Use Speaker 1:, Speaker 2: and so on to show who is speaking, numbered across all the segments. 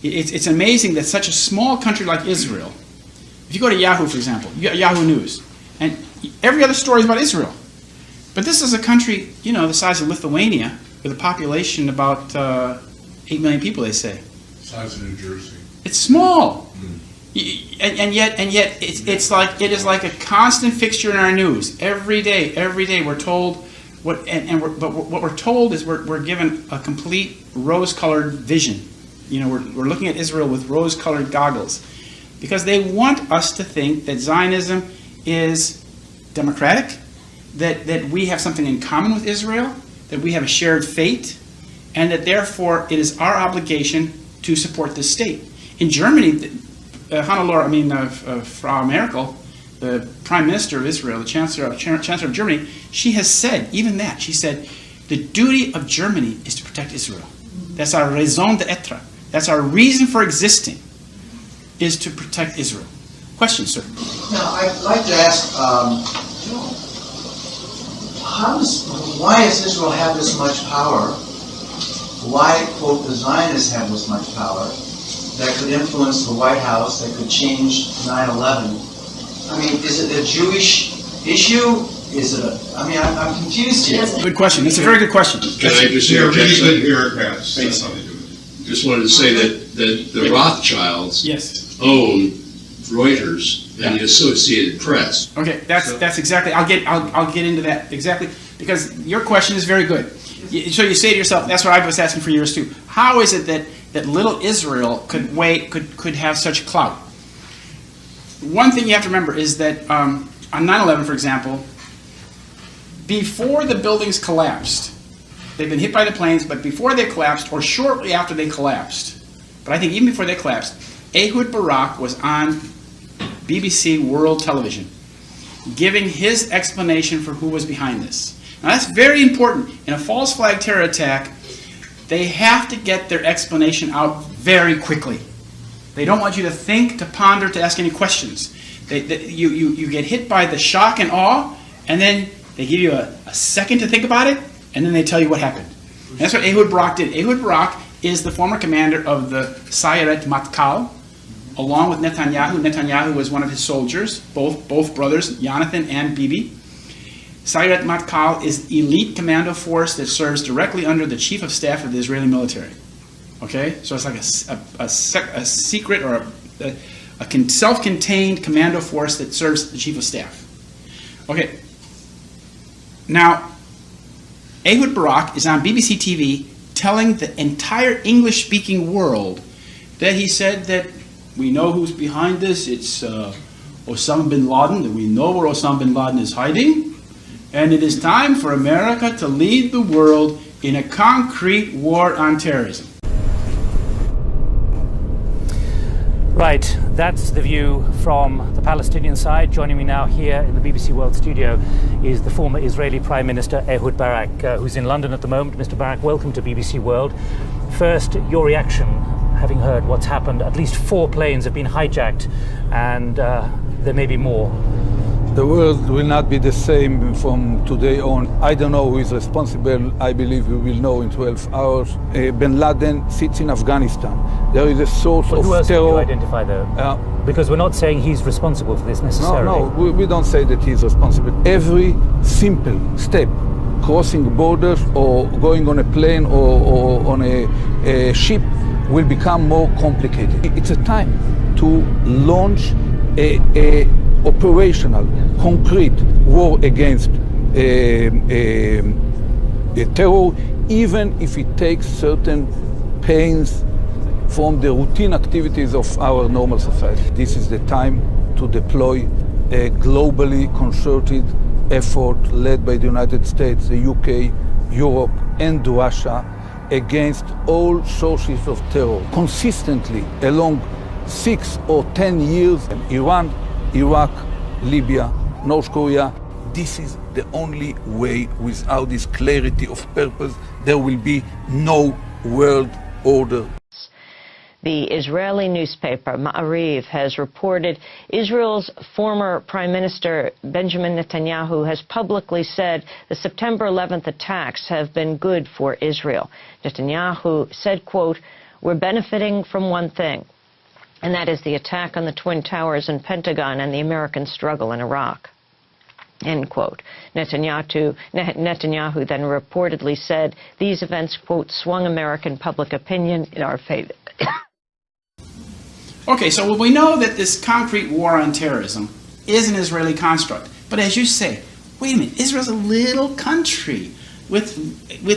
Speaker 1: It's amazing that such a small country like Israel, if you go to Yahoo, for example, you got Yahoo News, and every other story is about Israel. But this is a country, you know, the size of Lithuania, with a population about 8 million people, they say.
Speaker 2: Size of New Jersey.
Speaker 1: It's small. And yet it is like a constant fixture in our news. Every day we're told what we're told is we're given a complete rose-colored vision. You know, we're looking at Israel with rose-colored goggles, because they want us to think that Zionism is democratic, that we have something in common with Israel, that we have a shared fate, and that therefore it is our obligation to support this state. In Germany, Frau Merkel, the Prime Minister of Israel, the Chancellor of Germany, she has said, even that, she said, the duty of Germany is to protect Israel. That's our raison d'etre. That's our reason for existing, is to protect Israel. Question, sir?
Speaker 3: Now, I'd like to ask, why does Israel have this much power? Why, quote, the Zionists have this much power that could influence the White House, that could change 9/11? I mean, is it a Jewish issue? Is it a, I mean, I'm confused here.
Speaker 1: Good question. That's a very good question.
Speaker 2: Can I just interject something?
Speaker 4: Just wanted to say that the Rothschilds own Reuters and the Associated Press.
Speaker 1: Okay, that's exactly. I'll get into that exactly, because your question is very good. So you say to yourself, that's what I was asking for years too. How is it that little Israel could have such clout? One thing you have to remember is that on 9/11, for example, before the buildings collapsed, they've been hit by the planes, but before they collapsed, or shortly after they collapsed, but I think even before they collapsed, Ehud Barak was on BBC World Television giving his explanation for who was behind this. Now that's very important. In a false flag terror attack, they have to get their explanation out very quickly. They don't want you to think, to ponder, to ask any questions. You get hit by the shock and awe, and then they give you a second to think about it, and then they tell you what happened. And that's what Ehud Barak did. Ehud Barak is the former commander of the Sayeret Matkal, along with Netanyahu. Netanyahu was one of his soldiers, both brothers, Jonathan and Bibi. Sayeret Matkal is elite commando force that serves directly under the chief of staff of the Israeli military. Okay, so it's like a secret or a self-contained commando force that serves the chief of staff. Okay, now Ehud Barak is on BBC TV telling the entire English-speaking world that he said that we know who's behind this. It's Osama bin Laden, that we know where Osama bin Laden is hiding, and it is time for America to lead the world in a concrete war on terrorism.
Speaker 5: Right, that's the view from the Palestinian side. Joining me now here in the BBC World studio is the former Israeli Prime Minister Ehud Barak, who's in London at the moment. Mr. Barak, welcome to BBC World. First, your reaction, having heard what's happened. At least 4 planes have been hijacked, and there may be more.
Speaker 6: The world will not be the same from today on. I don't know who is responsible. I believe we will know in 12 hours. Bin Laden sits in Afghanistan. There is a source of
Speaker 5: who else
Speaker 6: terror.
Speaker 5: Can you identify though? Because we're not saying he's responsible for this necessarily.
Speaker 6: No, we don't say that he's responsible. Every simple step, crossing borders or going on a plane or on a ship, will become more complicated. It's a time to launch a operational, concrete war against terror, even if it takes certain pains from the routine activities of our normal society. This is the time to deploy a globally concerted effort led by the United States, the UK, Europe, and Russia against all sources of terror. Consistently, along 6 or 10 years, Iran, Iraq, Libya, North Korea. This is the only way. Without this clarity of purpose, there will be no world order.
Speaker 7: The Israeli newspaper Ma'ariv has reported Israel's former Prime Minister Benjamin Netanyahu has publicly said the September 11th attacks have been good for Israel. Netanyahu said, quote, we're benefiting from one thing, and that is the attack on the Twin Towers and Pentagon and the American struggle in Iraq. End quote. Netanyahu then reportedly said these events, quote, swung American public opinion in our favor.
Speaker 1: Okay, so we know that this concrete war on terrorism is an Israeli construct. But as you say, wait a minute, Israel's a little country with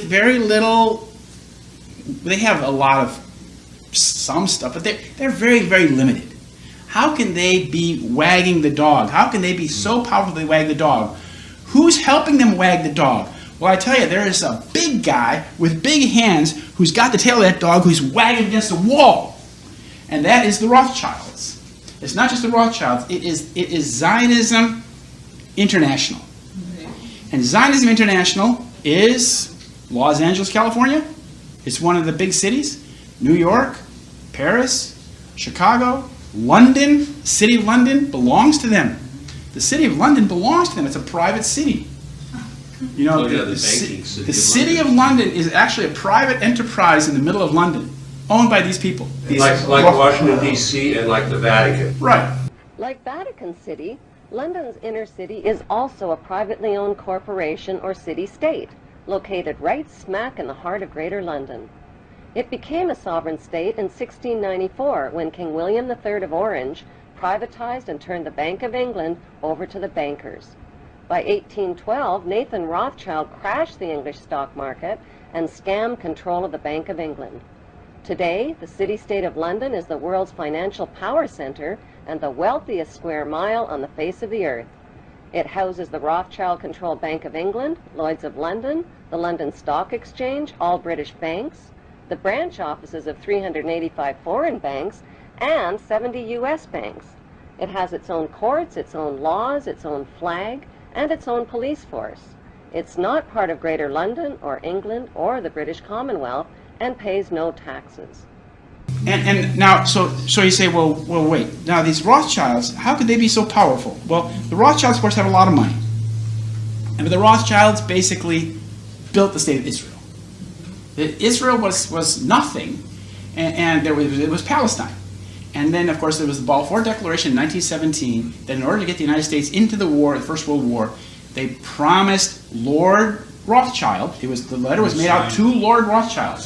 Speaker 1: very little, they have a lot of some stuff, but they're very, very limited. How can they be wagging the dog? How can they be so powerful they wag the dog? Who's helping them wag the dog? Well, I tell you, there is a big guy with big hands who's got the tail of that dog who's wagging against the wall. And that is the Rothschilds. It's not just the Rothschilds, it is Zionism International. And Zionism International is Los Angeles, California. It's one of the big cities. New York, Paris, Chicago, London, City of London belongs to them. The City of London belongs to them. It's a private city. You know, the City of London is actually a private enterprise in the middle of London, owned by these people.
Speaker 8: Like Washington, D.C. and like the Vatican.
Speaker 1: Right.
Speaker 9: Like Vatican City, London's inner city is also a privately owned corporation or city-state, located right smack in the heart of Greater London. It became a sovereign state in 1694 when King William III of Orange privatized and turned the Bank of England over to the bankers. By 1812, Nathan Rothschild crashed the English stock market and scammed control of the Bank of England. Today, the city-state of London is the world's financial power center and the wealthiest square mile on the face of the earth. It houses the Rothschild-controlled Bank of England, Lloyd's of London, the London Stock Exchange, all British banks, the branch offices of 385 foreign banks, and 70 U.S. banks. It has its own courts, its own laws, its own flag, and its own police force. It's not part of Greater London or England or the British Commonwealth and pays no taxes.
Speaker 1: And now, so you say, well, wait. Now, these Rothschilds, how could they be so powerful? Well, the Rothschilds, of course, have a lot of money. And the Rothschilds basically built the state of Israel. Israel was nothing, and it was Palestine. And then, of course, there was the Balfour Declaration in 1917 that in order to get the United States into the war, the First World War, they promised Lord Rothschild, the letter was made out to Lord Rothschild.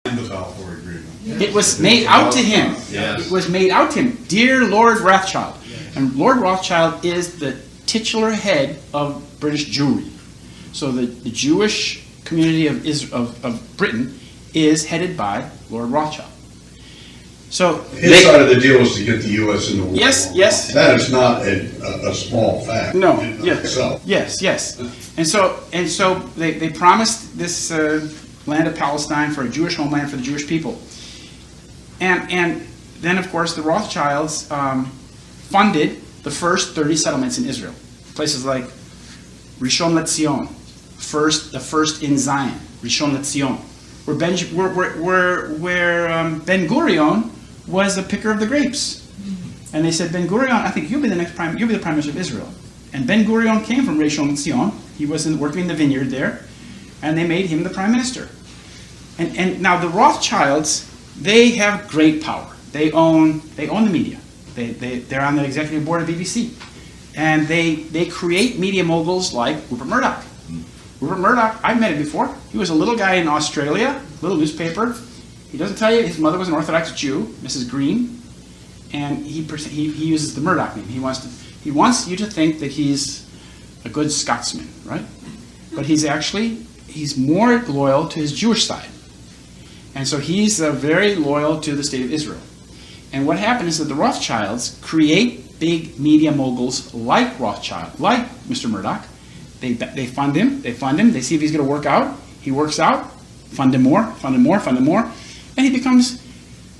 Speaker 2: The Balfour Agreement.
Speaker 1: It was made out to him.
Speaker 4: Yes.
Speaker 1: It was made out to him. Dear Lord Rothschild. And Lord Rothschild is the titular head of British Jewry. So the Jewish community of Britain is headed by Lord Rothschild. So
Speaker 2: His side of the deal was to get the U.S. in the war.
Speaker 1: Yes.
Speaker 2: That is not a small fact.
Speaker 1: No.
Speaker 2: In
Speaker 1: Yes.
Speaker 2: itself.
Speaker 1: Yes. And so they promised this land of Palestine for a Jewish homeland for the Jewish people. And then, of course, the Rothschilds funded the first 30 settlements in Israel. Places like Rishon LeZion, the first in Zion, Rishon LeZion, where Ben Gurion was the picker of the grapes. And they said, Ben Gurion, I think you'll be the prime minister of Israel. And Ben Gurion came from Rishon LeZion. He was working in the vineyard there, and they made him the prime minister. And now the Rothschilds, they have great power. They own the media. They're on the executive board of BBC. And they create media moguls like Rupert Murdoch. Rupert Murdoch, I've met him before. He was a little guy in Australia, little newspaper. He doesn't tell you his mother was an Orthodox Jew, Mrs. Green, and he uses the Murdoch name. He wants you to think that he's a good Scotsman, right? But he's more loyal to his Jewish side. And so he's very loyal to the state of Israel. And what happened is that the Rothschilds create big media moguls like Rothschild, like Mr. Murdoch. They fund him, they see if he's going to work out. He works out, fund him more, and he becomes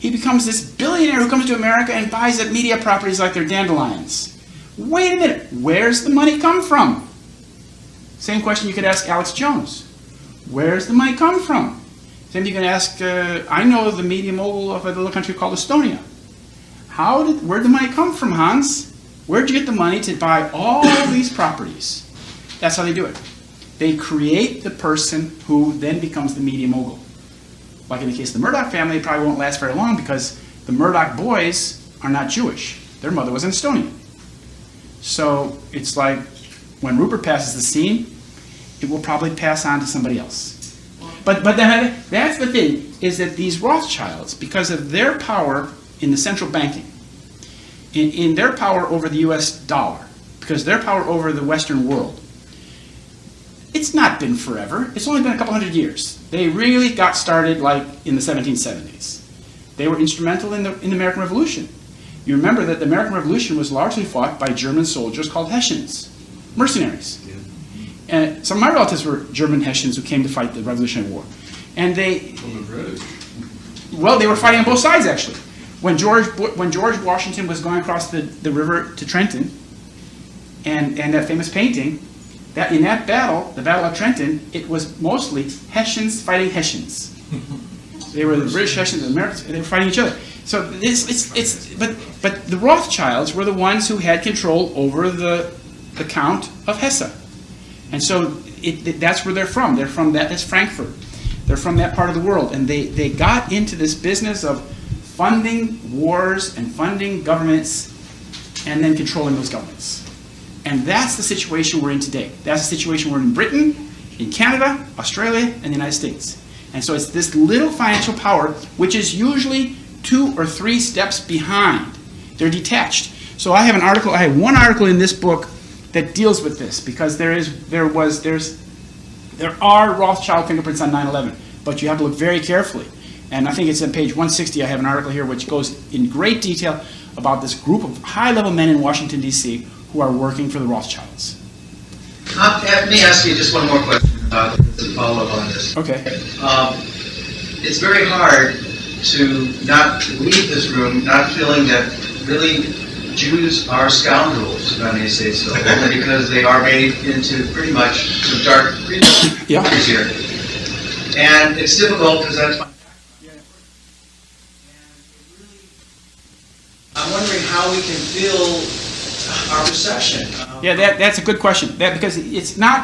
Speaker 1: this billionaire who comes to America and buys up media properties like they're dandelions. Wait a minute, where's the money come from? Same question you could ask Alex Jones. Where's the money come from? Same you can ask, I know the media mogul of a little country called Estonia. Where'd the money come from, Hans? Where'd you get the money to buy all these properties? That's how they do it. They create the person who then becomes the media mogul. Like in the case of the Murdoch family, it probably won't last very long because the Murdoch boys are not Jewish. Their mother was an Estonian. So it's like when Rupert passes the scene, it will probably pass on to somebody else. But that's the thing, is that these Rothschilds, because of their power in the central banking, in their power over the US dollar, because their power over the Western world, it's not been forever. It's only been a couple hundred years. They really got started like in the 1770s. They were instrumental in the American Revolution. You remember that the American Revolution was largely fought by German soldiers called Hessians, mercenaries. And some of my relatives were German Hessians who came to fight the Revolutionary War. And they were fighting on both sides actually. When George Washington was going across the river to Trenton, and that famous painting, that in that battle, the Battle of Trenton, it was mostly Hessians fighting Hessians. They were the British Hessians and the Americans, they were fighting each other. So but the Rothschilds were the ones who had control over the Count of Hesse. And so that's where they're from. They're from that's Frankfurt. They're from that part of the world. And they got into this business of funding wars and funding governments and then controlling those governments. And that's the situation we're in today. That's the situation we're in Britain, in Canada, Australia, and the United States. And so it's this little financial power, which is usually 2 or 3 steps behind. They're detached. So I have one article in this book that deals with this, because there are Rothschild fingerprints on 9/11, but you have to look very carefully. And I think it's on page 160. I have an article here which goes in great detail about this group of high-level men in Washington, D.C. who are working for the Rothschilds.
Speaker 3: Let me ask you just one more question to follow up on this.
Speaker 1: Okay.
Speaker 3: It's very hard to not leave this room not feeling that really Jews are scoundrels, if I may say so, only because they are made into pretty much some dark creatures here. And it's difficult because that's my I'm wondering how we can feel our perception.
Speaker 1: Yeah, that's a good question. Because it's not